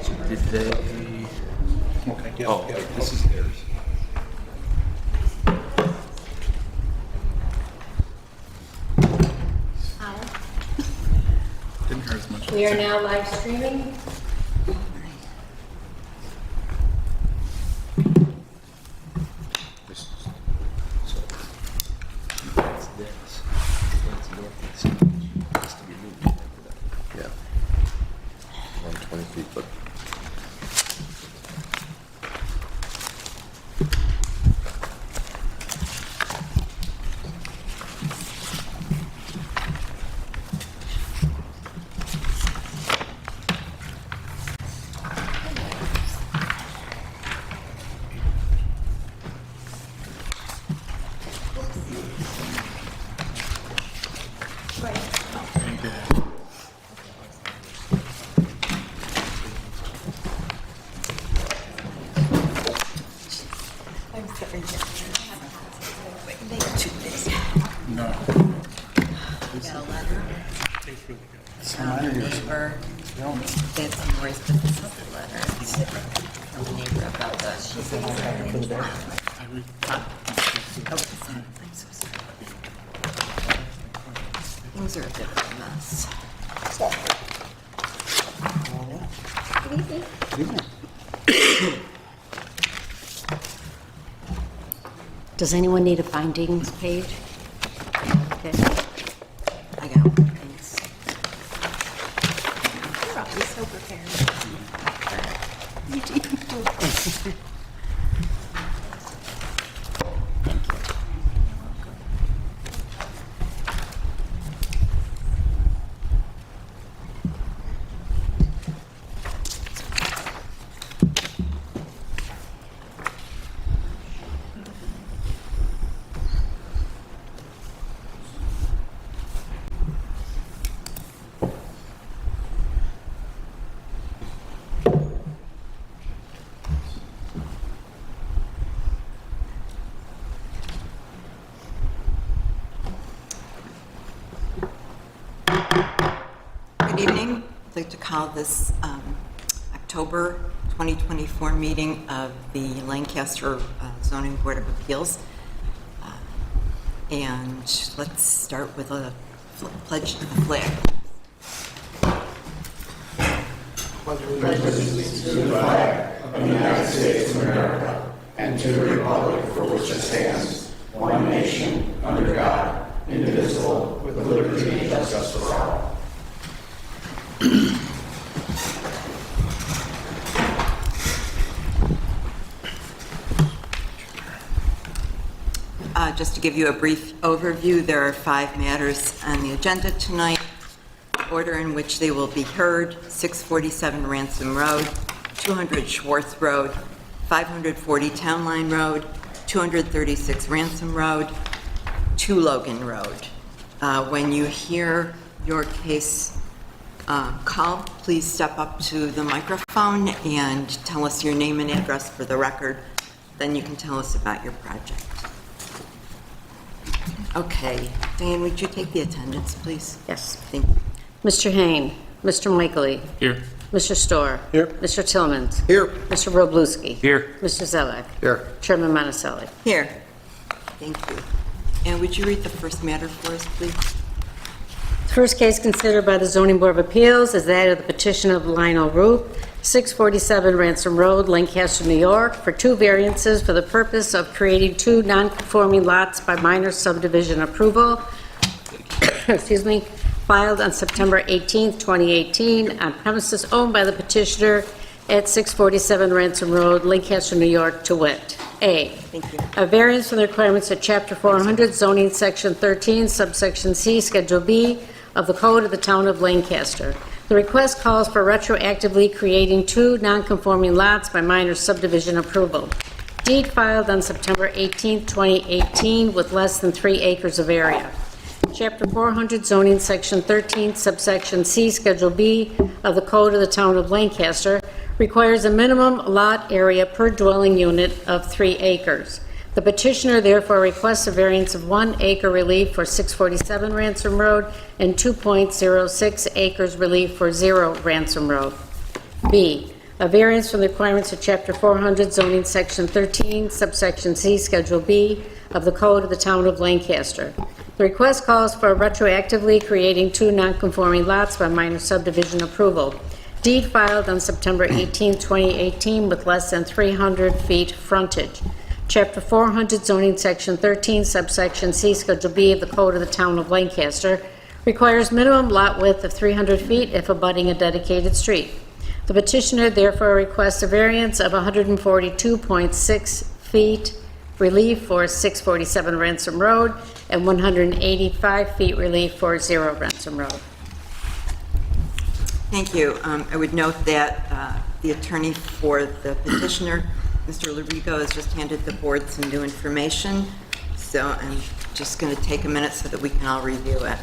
So did they? Okay, yeah, Oh, yeah. okay, this is theirs. Didn't hurt as much. We are now live streaming. This is, so, that's this. That's north and south. Has to be moved. Yeah. 120 feet, but No. Got a letter Tastes really good. from the neighbor. They had some worries, but this is the letter. It's from the neighbor about the. Oh, sorry. I'm so sorry. Things are a bit of a mess. Does anyone need a findings page? Okay. I got one. Thanks. You're always so prepared. Good evening. I'd like to call this October 2024 meeting of the Lancaster Zoning Board of Appeals. And let's start with a pledge to the flag. Just to give you a brief overview, there are 5 matters on the agenda tonight. Order in which they will be heard: 647 Ransom Road, 200 Schwartz Road, 540 Town Line Road, 236 Ransom Road, 2 Logan Road. When you hear your case called, please step up to the microphone and tell us your name and address for the record. Then you can tell us about your project. Okay, Diane, would you take the attendance, please? Yes. Thank you. Mr. Hain, Mr. Michaely, Here. Mr. Storr. Here. Mr. Tillmans. Here. Mr. Roblewski. Here. Mr. Zelak. Here. Chairman Monticelli. Here. Thank you. And would you read the first matter for us, please? The first case considered by the Zoning Board of Appeals is that of the petition of Lionel Roop, 647 Ransom Road, Lancaster, New York, for 2 variances for the purpose of creating 2 non-conforming lots by minor subdivision approval, excuse me, filed on September 18, 2018, on premises owned by the petitioner at 647 Ransom Road, Lancaster, New York, to wit: A, Thank you. a variance from the requirements of Chapter 400, zoning section 13, subsection C, Schedule B of the Code of the Town of Lancaster. The request calls for retroactively creating 2 non-conforming lots by minor subdivision approval. Deed filed on September 18, 2018, with less than 3 acres of area. Chapter 400, zoning section 13, subsection C, Schedule B of the Code of the Town of Lancaster requires a minimum lot area per dwelling unit of 3 acres. The petitioner therefore requests a variance of 1 acre relief for 647 Ransom Road and 2.06 acres relief for 0 Ransom Road. B, a variance from the requirements of Chapter 400 zoning Section 13, subsection C, Schedule B of the Code of the Town of Lancaster. The request calls for retroactively creating 2 nonconforming lots by minor subdivision approval. Deed filed on September 18, 2018 with less than 300 feet frontage. Chapter 400 zoning Section 13, subsection C, Schedule B of the Code of the Town of Lancaster requires minimum lot width of 300 feet if abutting a dedicated street. The petitioner therefore requests a variance of 142.6 feet relief for 647 Ransom Road and 185 feet relief for 0 Ransom Road. Thank you. I would note that the attorney for the petitioner, Mr. Larigo, has just handed the board some new information, so I'm just going to take a minute so that we can all review it.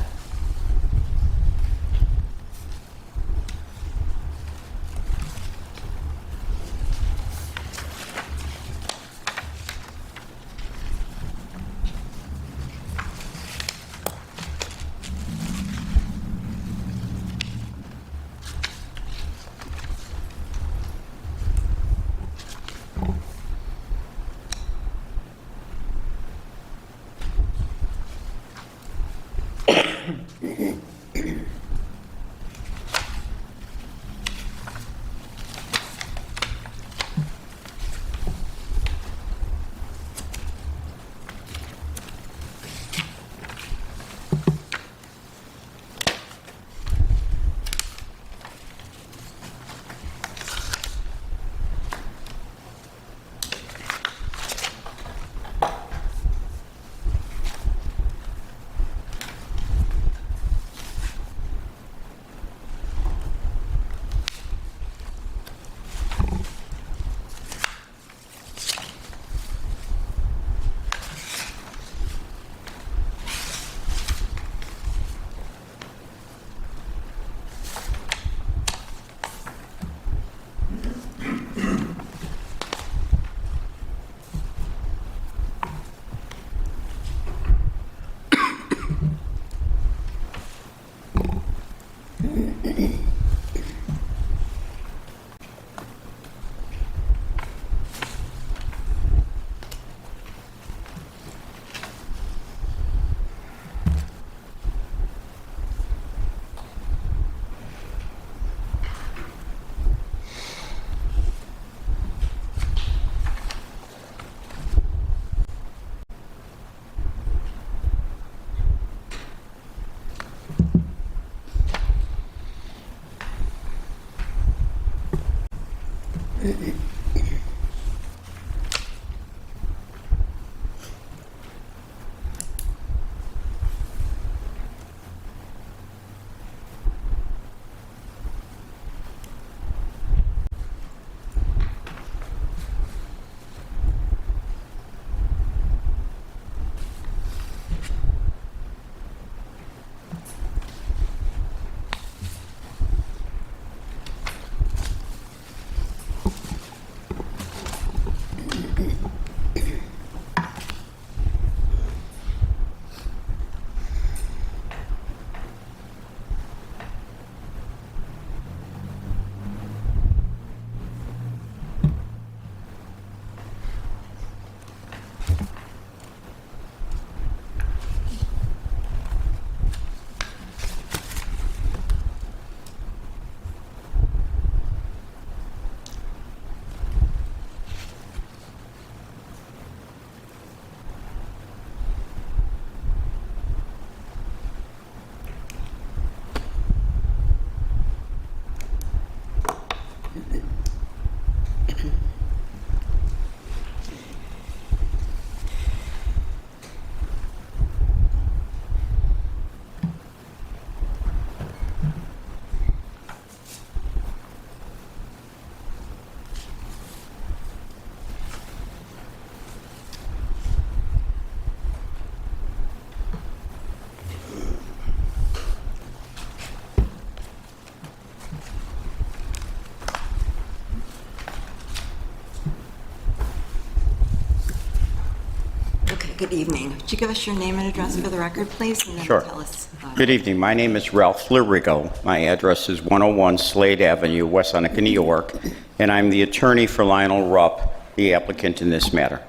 Good evening. Would you give us your name and address for the record, please? And then Sure. tell us. Good evening. My name is Ralph Larigo. My address is 101 Slade Avenue, West Seneca, New York, and I'm the attorney for Lionel Rupp, the applicant in this matter.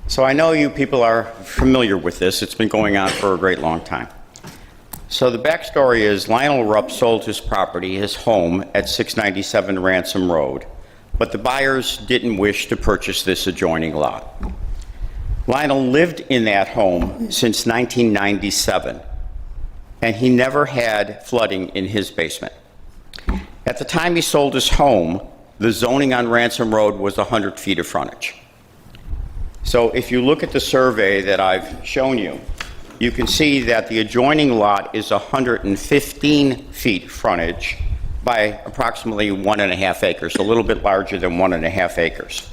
So I know you people are familiar with this. It's been going on for a great long time. So the backstory is Lionel Rupp sold his property, his home, at 697 Ransom Road, but the buyers didn't wish to purchase this adjoining lot. Lionel lived in that home since 1997, and he never had flooding in his basement. At the time he sold his home, the zoning on Ransom Road was 100 feet of frontage. So if you look at the survey that I've shown you, you can see that the adjoining lot is 115 feet frontage by approximately 1.5 acres, a little bit larger than 1.5 acres.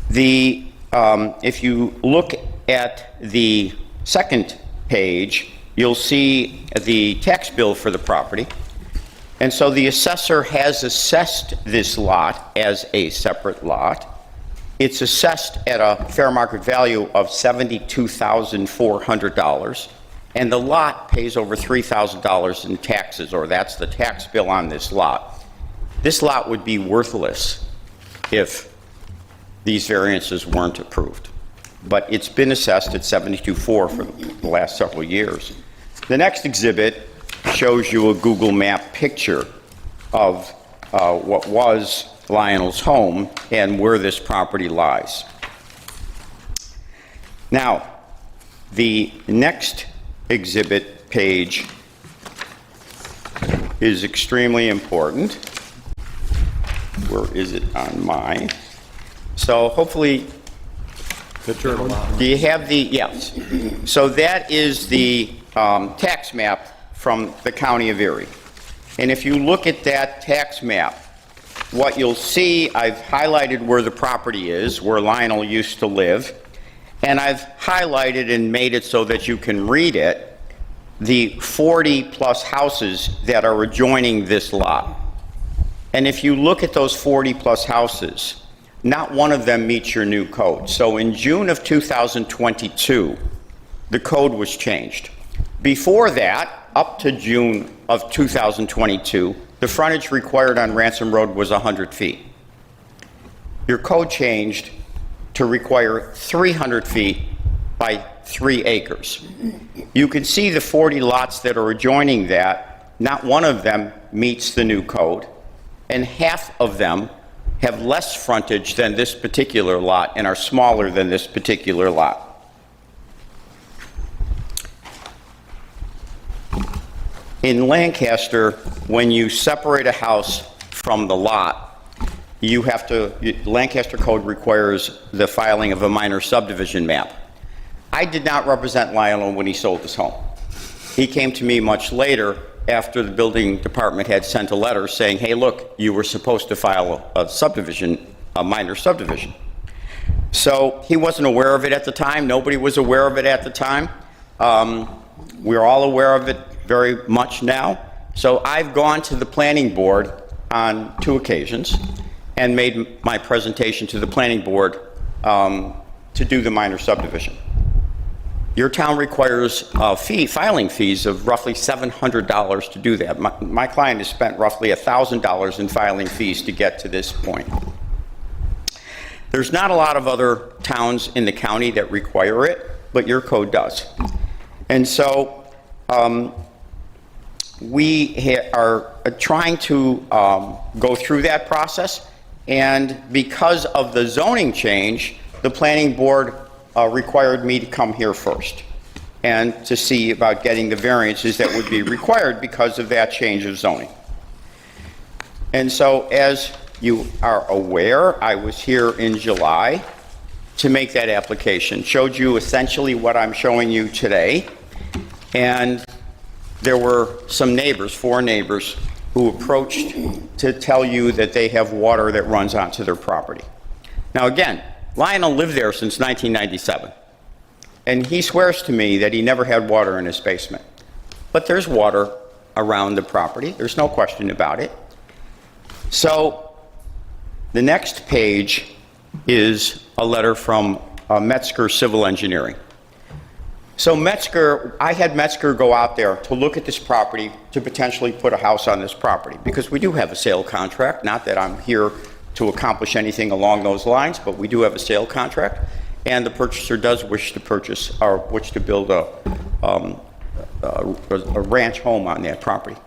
If you look at the second page, you'll see the tax bill for the property. And so the assessor has assessed this lot as a separate lot. It's assessed at a fair market value of $72,400, and the lot pays over $3,000 in taxes, or that's the tax bill on this lot. This lot would be worthless if these variances weren't approved, but it's been assessed at $72,400 for the last several years. The next exhibit shows you a Google map picture of what was Lionel's home and where this property lies. Now, the next exhibit page is extremely important. Where is it on mine? So hopefully, do you have the, yes. So that is the tax map from the County of Erie. And if you look at that tax map, what you'll see, I've highlighted where the property is, where Lionel used to live, and I've highlighted and made it so that you can read it, the 40-plus houses that are adjoining this lot. And if you look at those 40-plus houses, not one of them meets your new code. So in June of 2022, the code was changed. Before that, up to June of 2022, the frontage required on Ransom Road was 100 feet. Your code changed to require 300 feet by 3 acres. You can see the 40 lots that are adjoining that, not one of them meets the new code, and half of them have less frontage than this particular lot and are smaller than this particular lot. In Lancaster, when you separate a house from the lot, you have to, Lancaster code requires the filing of a minor subdivision map. I did not represent Lionel when he sold his home. He came to me much later after the building department had sent a letter saying, hey, look, you were supposed to file a subdivision, a minor subdivision. So he wasn't aware of it at the time. Nobody was aware of it at the time. We're all aware of it very much now. So I've gone to the planning board on 2 occasions and made my presentation to the planning board to do the minor subdivision. Your town requires filing fees of roughly $700 to do that. My client has spent roughly $1,000 in filing fees to get to this point. There's not a lot of other towns in the county that require it, but your code does. And so we are trying to go through that process, and because of the zoning change, the planning board required me to come here first and to see about getting the variances that would be required because of that change of zoning. And so, as you are aware, I was here in July to make that application. Showed you essentially what I'm showing you today. And there were some neighbors, 4 neighbors, who approached to tell you that they have water that runs onto their property. Now again, Lionel lived there since 1997, and he swears to me that he never had water in his basement. But there's water around the property, there's no question about it. So the next page is a letter from Metzger Civil Engineering. So Metzger, I had Metzger go out there to look at this property to potentially put a house on this property, because we do have a sale contract. Not that I'm here to accomplish anything along those lines, but we do have a sale contract, and the purchaser does wish to purchase, or wish to build a ranch home on that property.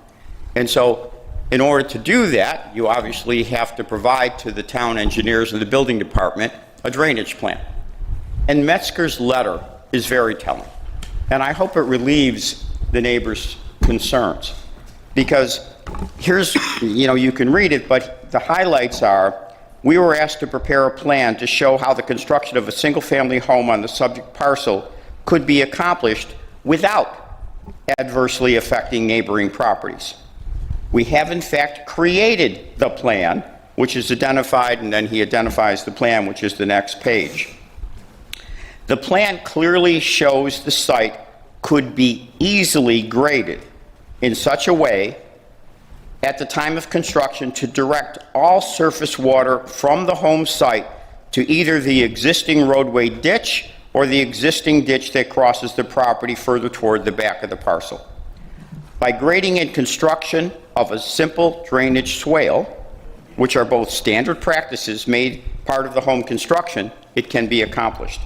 And so in order to do that, you obviously have to provide to the town engineers and the building department a drainage plan. And Metzger's letter is very telling. And I hope it relieves the neighbors' concerns. Because here's, you can read it, but the highlights are, we were asked to prepare a plan to show how the construction of a single-family home on the subject parcel could be accomplished without adversely affecting neighboring properties. We have in fact created the plan, which is identified, and then he identifies the plan, which is the next page. The plan clearly shows the site could be easily graded in such a way at the time of construction to direct all surface water from the home site to either the existing roadway ditch or the existing ditch that crosses the property further toward the back of the parcel. By grading and construction of a simple drainage swale, which are both standard practices made part of the home construction, it can be accomplished.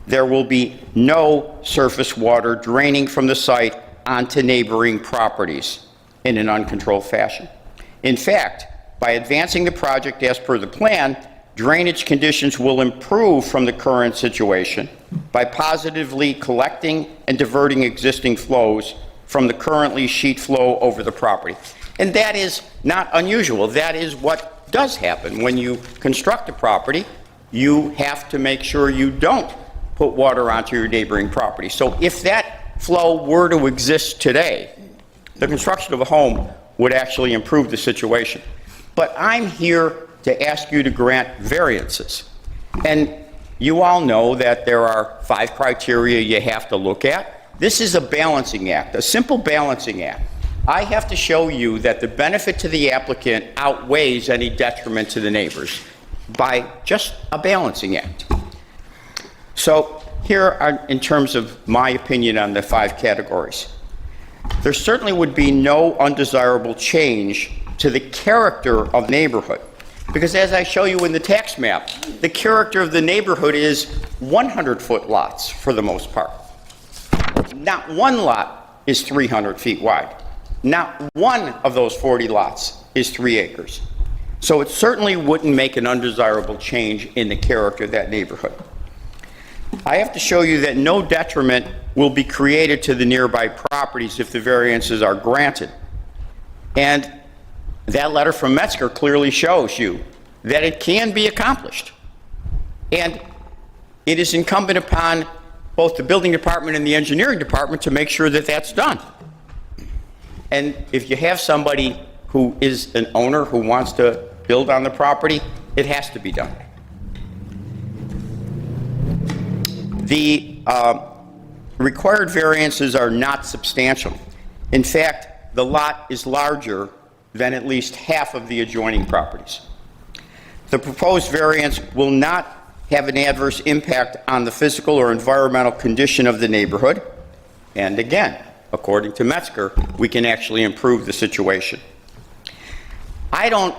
There will be no surface water draining from the site onto neighboring properties in an uncontrolled fashion. In fact, by advancing the project as per the plan, drainage conditions will improve from the current situation by positively collecting and diverting existing flows from the currently sheet flow over the property. And that is not unusual. That is what does happen. When you construct a property, you have to make sure you don't put water onto your neighboring property. So if that flow were to exist today, the construction of a home would actually improve the situation. But I'm here to ask you to grant variances. And you all know that there are 5 criteria you have to look at. This is a balancing act, a simple balancing act. I have to show you that the benefit to the applicant outweighs any detriment to the neighbors by just a balancing act. So here are, in terms of my opinion on the 5 categories. There certainly would be no undesirable change to the character of the neighborhood. Because as I show you in the tax map, the character of the neighborhood is 100-foot lots for the most part. Not one lot is 300 feet wide. Not one of those 40 lots is 3 acres. So it certainly wouldn't make an undesirable change in the character of that neighborhood. I have to show you that no detriment will be created to the nearby properties if the variances are granted. And that letter from Metzger clearly shows you that it can be accomplished. And it is incumbent upon both the building department and the engineering department to make sure that that's done. And if you have somebody who is an owner who wants to build on the property, it has to be done. The required variances are not substantial. In fact, the lot is larger than at least half of the adjoining properties. The proposed variance will not have an adverse impact on the physical or environmental condition of the neighborhood. And again, according to Metzger, we can actually improve the situation. I don't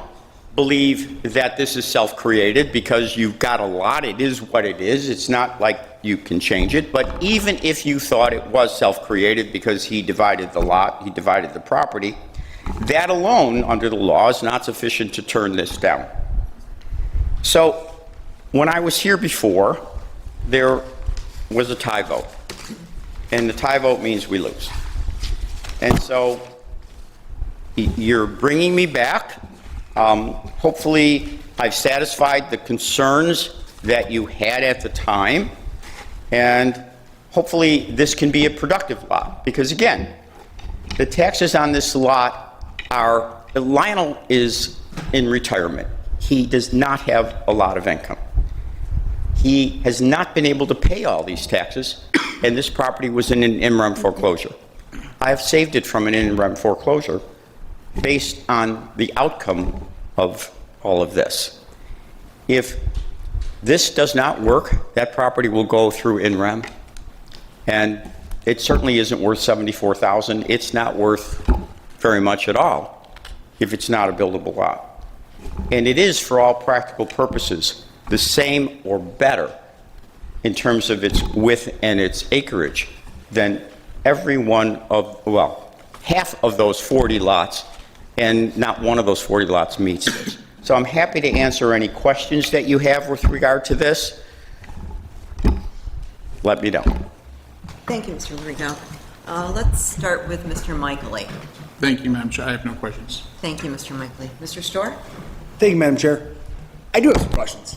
believe that this is self-created because you've got a lot. It is what it is. It's not like you can change it. But even if you thought it was self-created because he divided the lot, he divided the property, that alone, under the law, is not sufficient to turn this down. So when I was here before, there was a tie vote. And the tie vote means we lose. And so you're bringing me back. Hopefully, I've satisfied the concerns that you had at the time. And hopefully, this can be a productive lot. Because again, the taxes on this lot are, Lionel is in retirement. He does not have a lot of income. He has not been able to pay all these taxes, and this property was in an in rem foreclosure. I have saved it from an in rem foreclosure based on the outcome of all of this. If this does not work, that property will go through in rem, And it certainly isn't worth $74,000. It's not worth very much at all if it's not a buildable lot. And it is, for all practical purposes, the same or better in terms of its width and its acreage than every one of, well, half of those 40 lots, and not one of those 40 lots meets this. So I'm happy to answer any questions that you have with regard to this. Let me know. Thank you, Mr. Rigo. Let's start with Mr. Michaely. Thank you, Madam Chair. I have no questions. Thank you, Mr. Michaely. Mr. Storr? Thank you, Madam Chair. I do have some questions.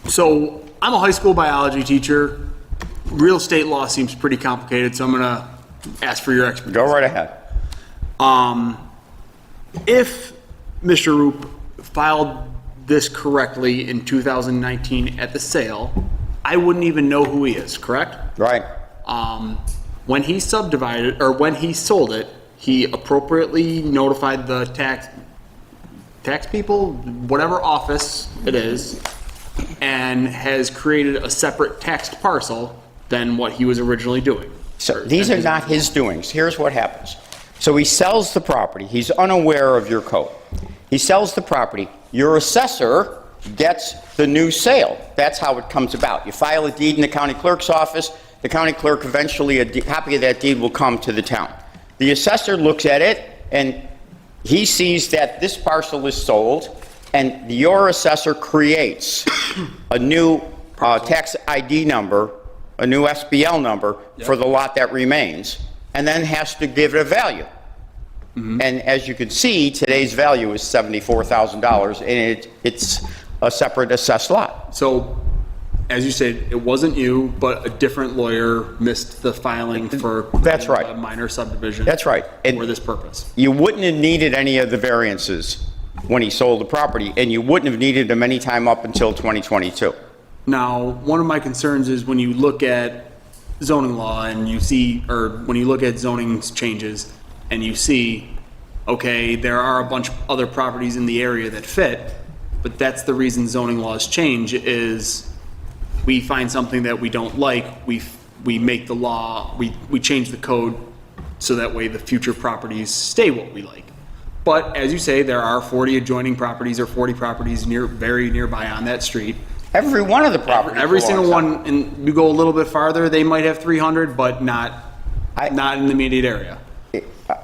So I'm a high school biology teacher. Real estate law seems pretty complicated, so I'm going to ask for your expertise. Go right ahead. If Mr. Roop filed this correctly in 2019 at the sale, I wouldn't even know who he is, correct? Right. When he subdivided, or when he sold it, he appropriately notified the tax people, whatever office it is, and has created a separate taxed parcel than what he was originally doing. So these are not his doings. Here's what happens. So he sells the property. He's unaware of your code. He sells the property. Your assessor gets the new sale. That's how it comes about. You file a deed in the county clerk's office. The county clerk, eventually a copy of that deed will come to the town. The assessor looks at it and he sees that this parcel is sold, and your assessor creates a new tax ID number, a new SBL number for the lot that remains, and then has to give it a value. And as you can see, today's value is $74,000, and it's a separate assessed lot. So, as you said, it wasn't you, but a different lawyer missed the filing for That's right. a minor subdivision. That's right. And For this purpose. you wouldn't have needed any of the variances when he sold the property, and you wouldn't have needed them any time up until 2022. Now, one of my concerns is when you look at zoning law and you see, or when you look at zoning changes and you see, okay, there are a bunch of other properties in the area that fit, but that's the reason zoning laws change is we find something that we don't like, we make the law, we change the code so that way the future properties stay what we like. But as you say, there are 40 adjoining properties or 40 properties very nearby on that street. Every one of the properties. Every single belongs one, and you go a little bit farther, they might have 300, but not in the immediate area.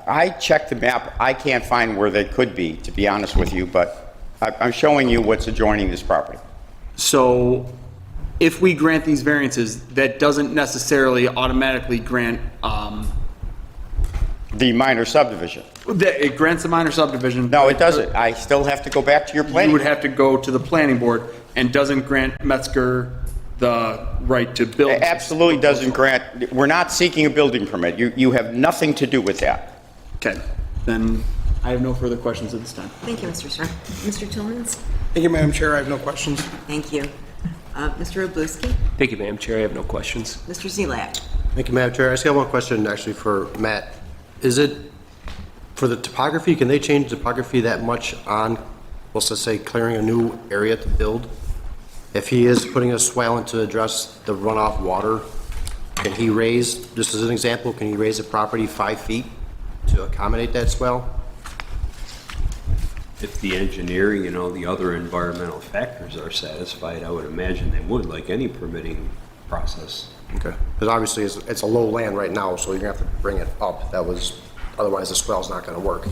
I checked the map. I can't find where they could be, to be honest with you, but I'm showing you what's adjoining this property. So if we grant these variances, that doesn't necessarily automatically grant, The minor subdivision. it grants a minor subdivision. No, it doesn't. I still have to go back to your You planning. would have to go to the planning board and doesn't grant Metzger the right to build. It absolutely doesn't grant, we're not seeking a building permit. You have nothing to do with that. Okay, then I have no further questions at this time. Thank you, Mr. Storr. Mr. Tillmans? Thank you, Madam Chair. I have no questions. Thank you. Mr. Obluski? Thank you, Madam Chair. I have no questions. Mr. Zelak? Thank you, Madam Chair. I just got one question actually for Matt. Is it, for the topography, can they change topography that much on, let's just say, clearing a new area to build? If he is putting a swale in to address the runoff water, can he raise, just as an example, can he raise the property 5 feet to accommodate that swale? If the engineering and all the other environmental factors are satisfied, I would imagine they would, like any permitting process. Okay. Because obviously it's a low land right now, so you're gonna have to bring it up. Otherwise the swale's not gonna work.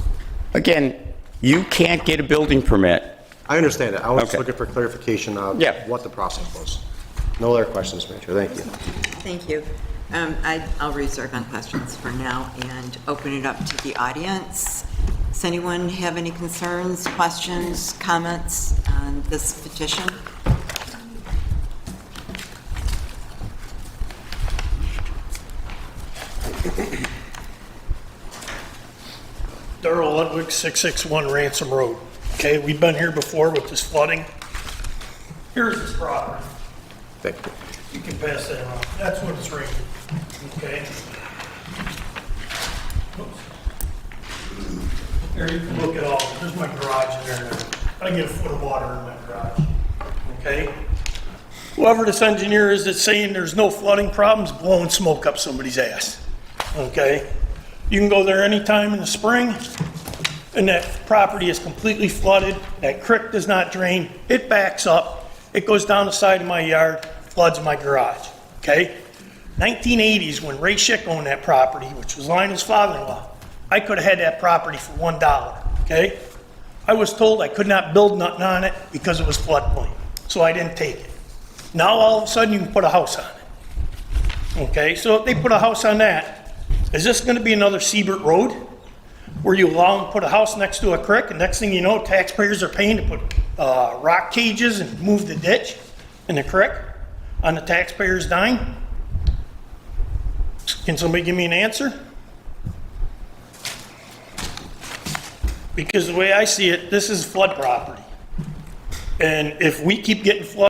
Again, you can't get a building permit. I understand that. I was just Okay. looking for clarification of Yeah. what the process was. No other questions, Madam Chair. Thank you. Thank you. I'll reserve on questions for now and open it up to the audience. Does anyone have any concerns, questions, comments on this petition? Darrell Ludwig, 661 Ransom Road. Okay, we've been here before with this flooding. Here's this property. Thank you. You can pass that around. That's what it's rated. Okay? Oops. Here, you can look at all. There's my garage in there now. I get a foot of water in my garage. Okay? whoever this engineer is that's saying there's no flooding problems, blowing smoke up somebody's ass, okay? You can go there anytime in the spring, and that property is completely flooded, that creek does not drain, it backs up, it goes down the side of my yard, floods my garage, okay? 1980s, when Ray Schick owned that property, which was Lionel's father-in-law, I could have had that property for $1, okay? I was told I could not build nothing on it because it was floodplain, so I didn't take it. Now, all of a sudden, you can put a house on it, okay? So if they put a house on that, is this gonna be another Siebert Road? Where you allow them to put a house next to a creek, and next thing you know, taxpayers are paying to put rock cages and move the ditch in the creek on the taxpayers' dime? Can somebody give me an answer? Because the way I see it, this is flood property. And if we keep getting flooded